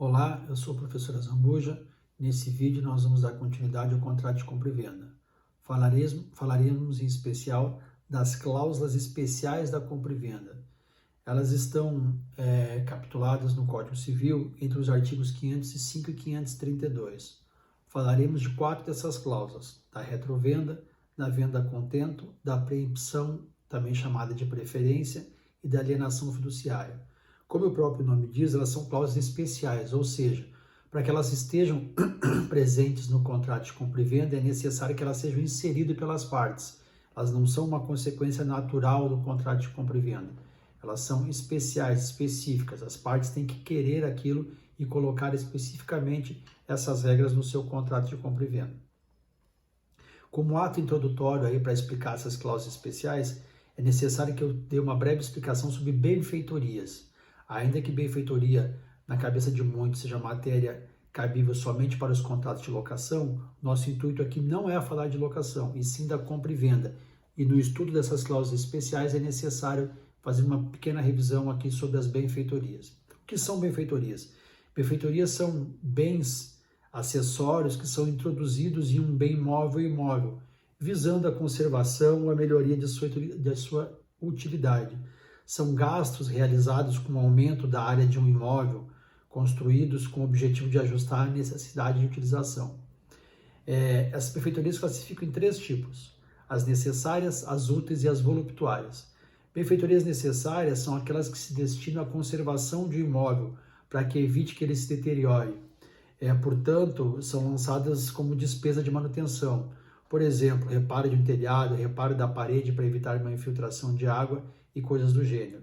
Olá, eu sou o professor Azambuja. Nesse vídeo nós vamos dar continuidade ao contrato de compra e venda. Falaremos em especial das cláusulas especiais da compra e venda. Elas estão capituladas no Código Civil entre os artigos 505 e 532. Falaremos de 4 dessas cláusulas: da retrovenda, da venda a contento, da preempção, também chamada de preferência, e da alienação fiduciária. Como o próprio nome diz, elas são cláusulas especiais, ou seja, para que elas estejam presentes no contrato de compra e venda, é necessário que elas sejam inseridas pelas partes. Elas não são uma consequência natural do contrato de compra e venda. Elas são especiais, específicas. As partes têm que querer aquilo e colocar especificamente essas regras no seu contrato de compra e venda. Como ato introdutório aí para explicar essas cláusulas especiais, é necessário que eu dê uma breve explicação sobre benfeitorias. Ainda que benfeitoria, na cabeça de muitos, seja matéria cabível somente para os contratos de locação, nosso intuito aqui não é falar de locação, e sim da compra e venda. E no estudo dessas cláusulas especiais é necessário fazer uma pequena revisão aqui sobre as benfeitorias. O que são benfeitorias? Benfeitorias são bens acessórios que são introduzidos em um bem móvel e imóvel, visando a conservação ou a melhoria de sua utilidade. São gastos realizados com o aumento da área de um imóvel, construídos com o objetivo de ajustar a necessidade de utilização. Essas benfeitorias classificam em 3 tipos: as necessárias, as úteis e as voluptuárias. Benfeitorias necessárias são aquelas que se destinam à conservação de um imóvel, para que evite que ele se deteriore. Portanto, são lançadas como despesa de manutenção. Por exemplo, reparo de um telhado, reparo da parede para evitar uma infiltração de água e coisas do gênero.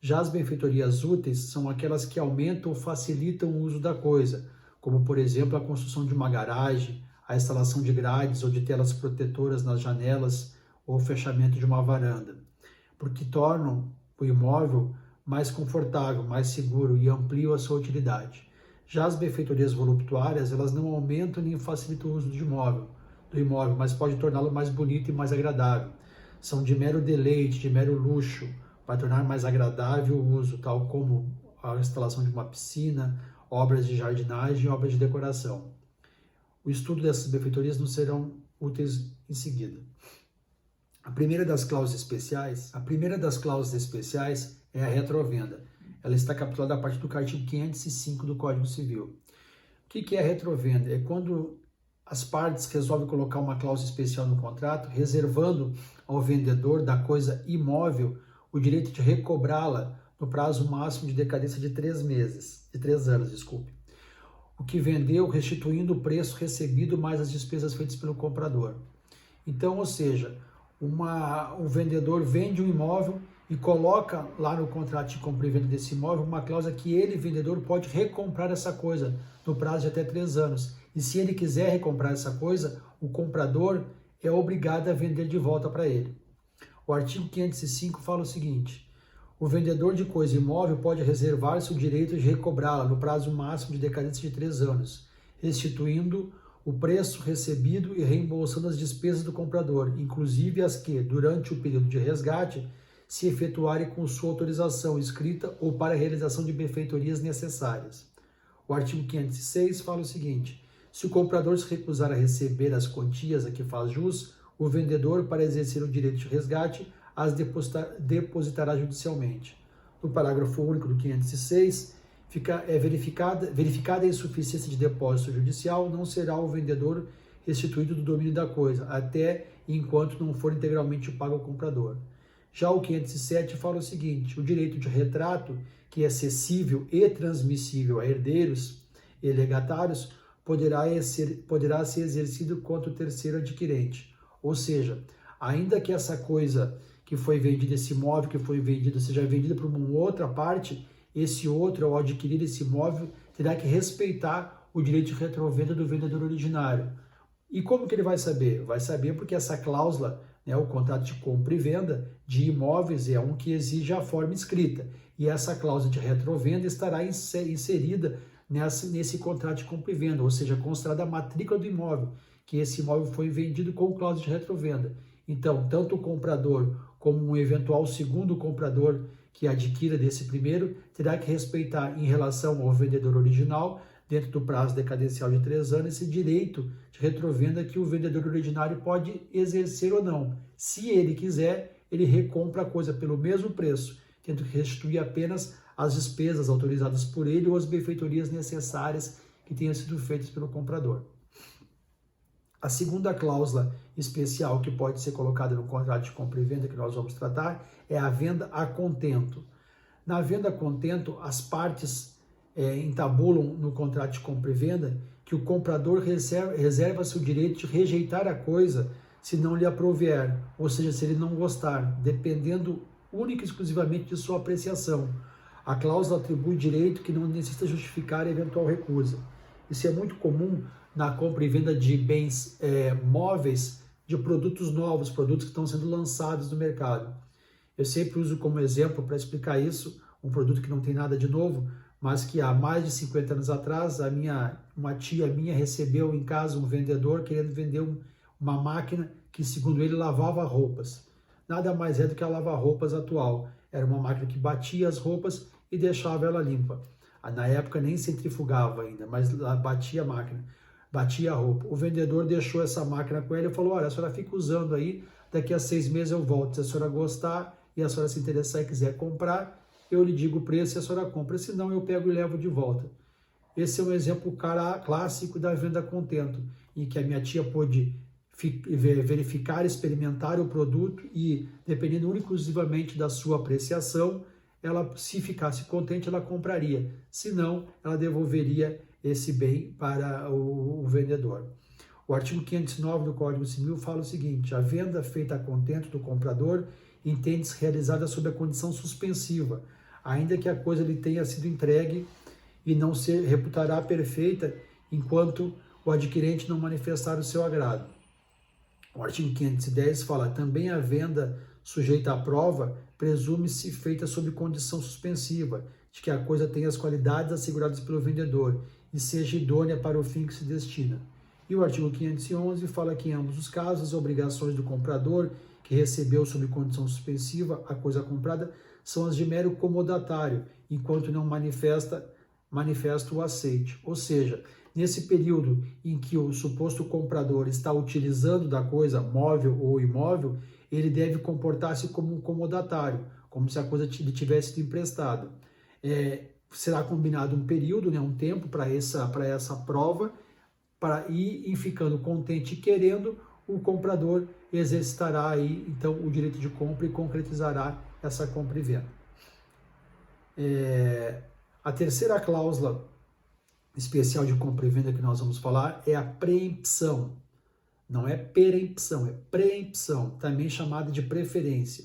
Já as benfeitorias úteis são aquelas que aumentam ou facilitam o uso da coisa, como, por exemplo, a construção de uma garagem, a instalação de grades ou de telas protetoras nas janelas ou o fechamento de uma varanda, porque tornam o imóvel mais confortável, mais seguro e ampliam a sua utilidade. Já as benfeitorias voluptuárias, elas não aumentam nem facilitam o uso do imóvel, mas pode torná-lo mais bonito e mais agradável. São de mero deleite, de mero luxo, para tornar mais agradável o uso, tal como a instalação de uma piscina, obras de jardinagem e obras de decoração. O estudo dessas benfeitorias não serão úteis em seguida. A primeira das cláusulas especiais é a retrovenda. Ela está capitulada a partir do artigo 505 do Código Civil. O que é a retrovenda? É quando as partes resolvem colocar uma cláusula especial no contrato, reservando ao vendedor da coisa imóvel o direito de recobrá-la no prazo máximo de decadência de 3 anos. O que vendeu, restituindo o preço recebido mais as despesas feitas pelo comprador. Então, ou seja, o vendedor vende um imóvel e coloca lá no contrato de compra e venda desse imóvel uma cláusula que ele, vendedor, pode recomprar essa coisa no prazo de até 3 anos. E se ele quiser recomprar essa coisa, o comprador é obrigado a vender de volta para ele. O artigo 505 fala o seguinte: o vendedor de coisa imóvel pode reservar-se o direito de recobrá-la no prazo máximo de decadência de 3 anos, restituindo o preço recebido e reembolsando as despesas do comprador, inclusive as que, durante o período de resgate, se efetuarem com sua autorização escrita ou para a realização de benfeitorias necessárias. O artigo 506 fala o seguinte: se o comprador se recusar a receber as quantias a que faz jus, o vendedor, para exercer o direito de resgate, as depositará judicialmente. No parágrafo único do 506, verificada a insuficiência de depósito judicial, não será o vendedor restituído do domínio da coisa, até enquanto não for integralmente pago ao comprador. Já o 507 fala o seguinte: o direito de retrato, que é cessível e transmissível a herdeiros e legatários, poderá ser exercido contra o terceiro adquirente. Ou seja, ainda que essa coisa que foi vendida, esse imóvel que foi vendido, seja vendido por uma outra parte, esse outro, ao adquirir esse imóvel, terá que respeitar o direito de retrovenda do vendedor originário. E como que ele vai saber? Vai saber porque essa cláusula, o contrato de compra e venda de imóveis é um que exige a forma escrita. E essa cláusula de retrovenda estará inserida nesse contrato de compra e venda, ou seja, constará a matrícula do imóvel, que esse imóvel foi vendido com cláusula de retrovenda. Então, tanto o comprador como um eventual segundo comprador que adquira desse primeiro terá que respeitar em relação ao vendedor original, dentro do prazo decadencial de 3 anos, esse direito de retrovenda que o vendedor originário pode exercer ou não. Se ele quiser, ele recompra a coisa pelo mesmo preço, tendo que restituir apenas as despesas autorizadas por ele ou as benfeitorias necessárias que tenham sido feitas pelo comprador. A segunda cláusula especial que pode ser colocada no contrato de compra e venda que nós vamos tratar é a venda a contento. Na venda a contento, as partes entabulam no contrato de compra e venda que o comprador reserva seu direito de rejeitar a coisa se não lhe aprouver, ou seja, se ele não gostar, dependendo única e exclusivamente de sua apreciação. A cláusula atribui direito que não necessita justificar eventual recusa. Isso é muito comum na compra e venda de bens móveis, de produtos novos, produtos que estão sendo lançados no mercado. Eu sempre uso como exemplo para explicar isso, um produto que não tem nada de novo, mas que há mais de 50 anos atrás, uma tia minha recebeu em casa um vendedor querendo vender uma máquina que, segundo ele, lavava roupas. Nada mais é do que a lava-roupas atual. Era uma máquina que batia as roupas e deixava ela limpa. Na época nem centrifugava ainda, mas batia a máquina, batia a roupa. O vendedor deixou essa máquina com ele e falou: olha, a senhora fica usando aí, daqui a 6 meses eu volto. Se a senhora gostar e a senhora se interessar e quiser comprar, eu lhe digo o preço e a senhora compra. Senão eu pego e levo de volta. Esse é um exemplo clássico da venda a contento, em que a minha tia pôde verificar, experimentar o produto e, dependendo única e exclusivamente da sua apreciação, ela, se ficasse contente, ela compraria. Se não, ela devolveria esse bem para o vendedor. O artigo 509 do Código Civil fala o seguinte: a venda feita a contento do comprador entende-se realizada sob a condição suspensiva, ainda que a coisa lhe tenha sido entregue, e não se reputará perfeita enquanto o adquirente não manifestar o seu agrado. O artigo 510 fala: também a venda sujeita à prova presume-se feita sob condição suspensiva, de que a coisa tenha as qualidades asseguradas pelo vendedor e seja idônea para o fim que se destina. E o artigo 511 fala que, em ambos os casos, as obrigações do comprador, que recebeu sob condição suspensiva a coisa comprada, são as de mero comodatário, enquanto não manifesta o aceite. Ou seja, nesse período em que o suposto comprador está utilizando da coisa, móvel ou imóvel, ele deve comportar-se como um comodatário, como se a coisa lhe tivesse sido emprestada. Será combinado um período, um tempo para essa prova, para ir em ficando contente e querendo, o comprador exercitará aí, então, o direito de compra e concretizará essa compra e venda. A terceira cláusula especial de compra e venda que nós vamos falar é a preempção. Não é perempção, é preempção, também chamada de preferência.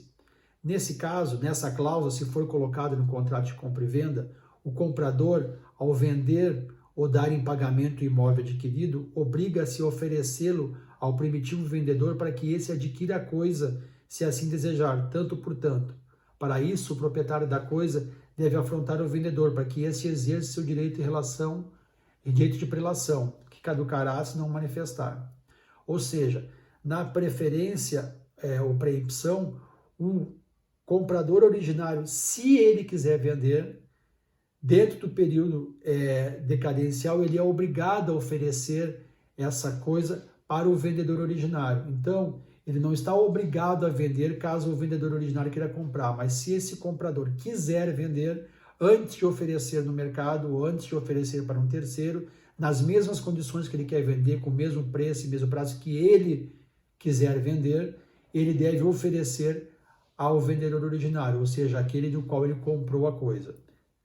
Nesse caso, nessa cláusula, se for colocada no contrato de compra e venda, o comprador, ao vender ou dar em pagamento o imóvel adquirido, obriga-se a oferecê-lo ao primitivo vendedor para que esse adquira a coisa, se assim desejar, tanto por tanto. Para isso, o proprietário da coisa deve afrontar o vendedor para que esse exerça seu direito de prelação, que caducará se não manifestar. Ou seja, na preferência ou preempção, o comprador originário, se ele quiser vender, dentro do período decadencial, ele é obrigado a oferecer essa coisa para o vendedor originário. Então, ele não está obrigado a vender caso o vendedor originário queira comprar, mas se esse comprador quiser vender, antes de oferecer no mercado ou antes de oferecer para um terceiro, nas mesmas condições que ele quer vender, com o mesmo preço e mesmo prazo que ele quiser vender, ele deve oferecer ao vendedor originário, ou seja, aquele do qual ele comprou a coisa.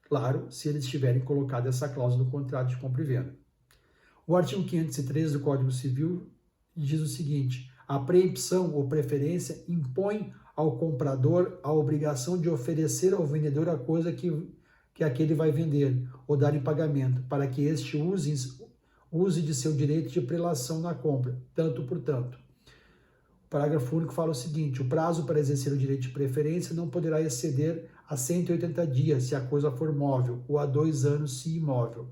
Claro, se eles tiverem colocado essa cláusula no contrato de compra e venda. O artigo 513 do Código Civil diz o seguinte: a preempção ou preferência impõe ao comprador a obrigação de oferecer ao vendedor a coisa que aquele vai vender ou dar em pagamento, para que este use de seu direito de prelação na compra, tanto por tanto. O parágrafo único fala o seguinte: o prazo para exercer o direito de preferência não poderá exceder a 180 dias se a coisa for móvel, ou a 2 anos se imóvel.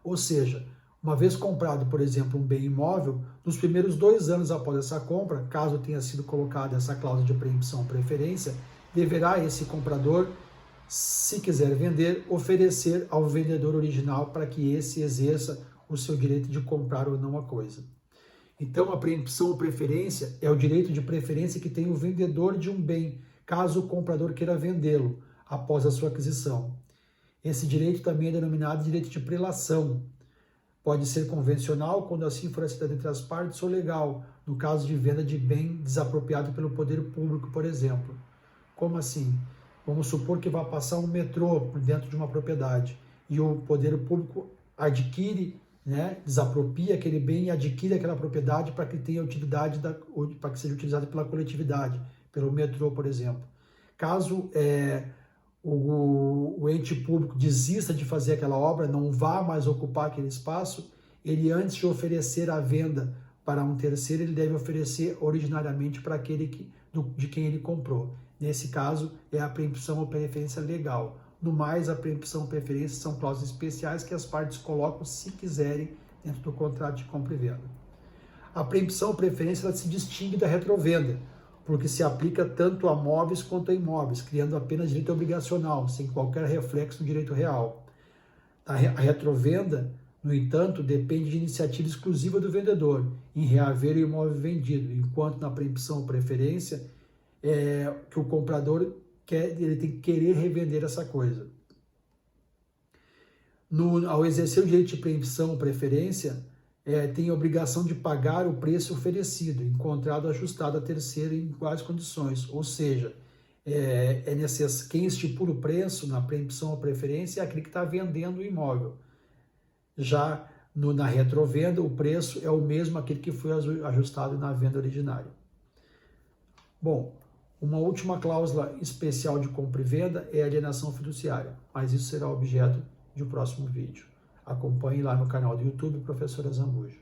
Ou seja, uma vez comprado, por exemplo, um bem imóvel, nos primeiros 2 anos após essa compra, caso tenha sido colocada essa cláusula de preempção ou preferência, deverá esse comprador, se quiser vender, oferecer ao vendedor original para que esse exerça o seu direito de comprar ou não a coisa. Então, a preempção ou preferência é o direito de preferência que tem o vendedor de um bem, caso o comprador queira vendê-lo após a sua aquisição. Esse direito também é denominado direito de prelação. Pode ser convencional, quando assim for acertado entre as partes, ou legal, no caso de venda de bem desapropriado pelo poder público, por exemplo. Como assim? Vamos supor que vai passar um metrô por dentro de uma propriedade e o poder público adquire, desapropria aquele bem e adquire aquela propriedade para que tenha utilidade, para que seja utilizado pela coletividade, pelo metrô, por exemplo. Caso o ente público desista de fazer aquela obra, não vá mais ocupar aquele espaço, ele, antes de oferecer a venda para um terceiro, ele deve oferecer originariamente para aquele de quem ele comprou. Nesse caso, é a preempção ou preferência legal. No mais, a preempção ou preferência são cláusulas especiais que as partes colocam, se quiserem, dentro do contrato de compra e venda. A preempção ou preferência ela se distingue da retrovenda, porque se aplica tanto a móveis quanto a imóveis, criando apenas direito obrigacional, sem qualquer reflexo no direito real. A retrovenda, no entanto, depende de iniciativa exclusiva do vendedor em reaver o imóvel vendido, enquanto na preempção ou preferência, que o comprador ele tem que querer revender essa coisa. Ao exercer o direito de preempção ou preferência, tem a obrigação de pagar o preço oferecido, encontrado ajustado a terceiro em iguais condições. Ou seja, quem estipula o preço na preempção ou preferência é aquele que está vendendo o imóvel. Já na retrovenda, o preço é o mesmo aquele que foi ajustado na venda originária. Bom, uma última cláusula especial de compra e venda é a alienação fiduciária, mas isso será objeto de um próximo vídeo. Acompanhe lá no canal do YouTube, Professora Zambuja.